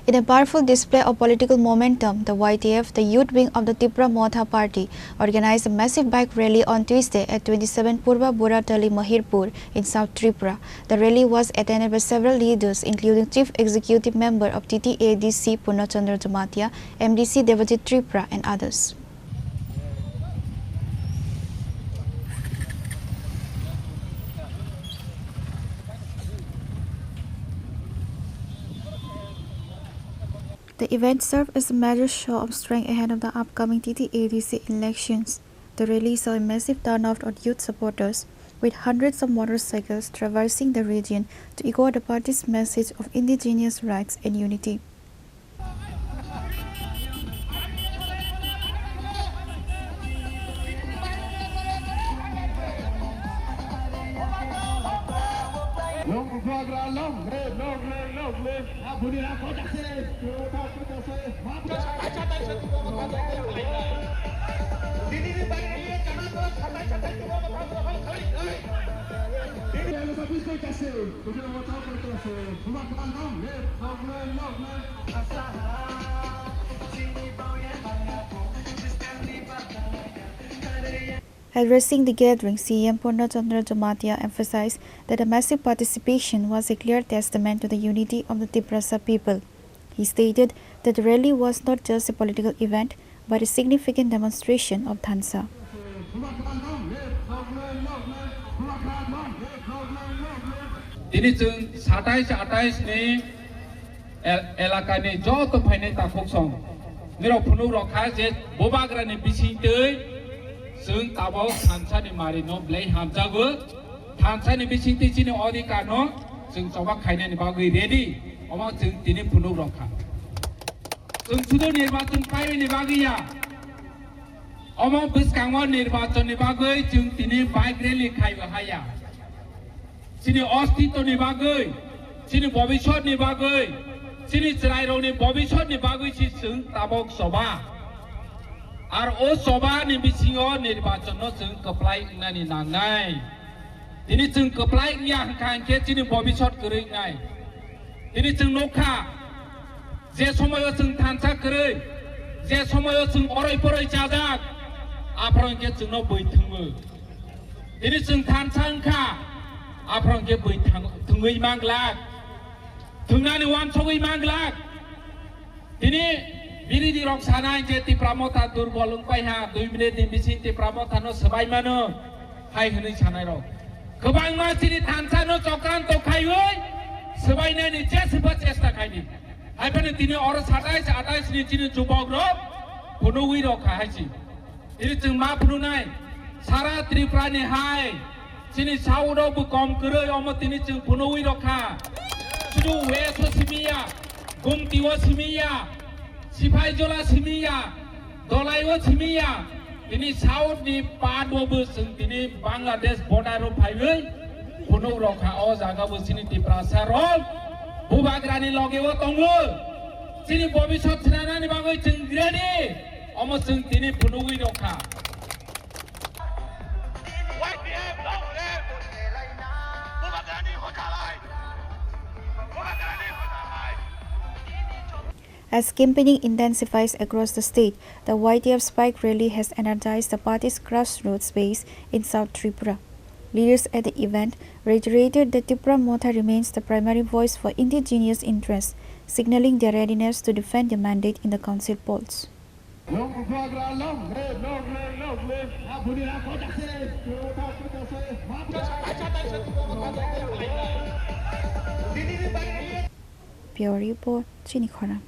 In a powerful display of political momentum, the YTF, the youth wing of the Tipra Motha Party, organized a massive bike rally on Tuesday at 27 Purba Buratali Mahiripur in South Tripura. The rally was attended by several leaders, including Chief Executive Member of TTAADC Purnachandra Jamatia, MDC Debajit Tripura, and others. The event served as a major show of strength ahead of the upcoming TTAADC elections. The rally saw a massive turnout of youth supporters, with hundreds of motorcycles traversing the region to echo the party's message of indigenous rights and unity. Addressing the gathering, CM Purnachandra Jamatia emphasized that the massive participation was a clear testament to the unity of the Tipra people. He stated that the rally was not just a political event, but a significant demonstration of Thansa. Ini jeng 27-28 ni elaka ni jauh tu paine tak fokusong. Niro penuh rokai je bobagra ni bising tu, seng tabau Thansa ni mari no belai hamjago. Thansa ni bising tu cini odi kano, seng coba kaine ni bagi ready. Oma jeng tini penuh rokai. Seng sudah nirbacun kai ni bagi ya. Oma bus kangwan nirbacun ni bagi jeng tini bike rally kai bahaya. Sini ostito ni bagai, sini bobishot ni bagai, sini cerairo ni bobishot ni bagai si seng tabok soba. Ar o soba ni bisingo ni bacon no seng keplai nani nangai. Ini seng keplai yang kan ke sini bobishot kering ngai. Ini seng noka, je somayo seng Thansa kering, je somayo seng oroi jajak, apron ke seng no boitungmu. Ini seng Thansa engka. Apron ke bui tungui manglak, tungnani wan sogui manglak. Ini biri di rok sana je Tipra Motha durbolung pai ha 2 minit ni bisin Tipra Motha no sebai mano hai huni sanai rok. Kebang ma sini Thansa no cokran to khai hoi sebai na ni je sebat cesta khai ni. Hai pane tini or 27-28 ni sini jubok rok punui rok khai si. Ini jeng ma punai sara Tripura ni hai. Sini saudo bukom kerja omat ini ceng penuhi roka, sudu weso simia, gumtiwa simia, sipai jola simia, dolaiwa simia, ini saud ni padu berseng ini Bangladesh border payui, penuh roka o jaga bersini di prasarol, bubagrani logewa tonggul, sini bobi shot senana ni bagai ceng gredi, omat ceng ini penuhi roka. As campaigning intensifies across the state, the YTF's bike rally has energized the party's grassroots base in South Tripura. Leaders at the event reiterated that Tipra Motha remains the primary voice for indigenous interests, signaling their readiness to defend their mandate in the council polls. Bureau Report, Chini Khorang.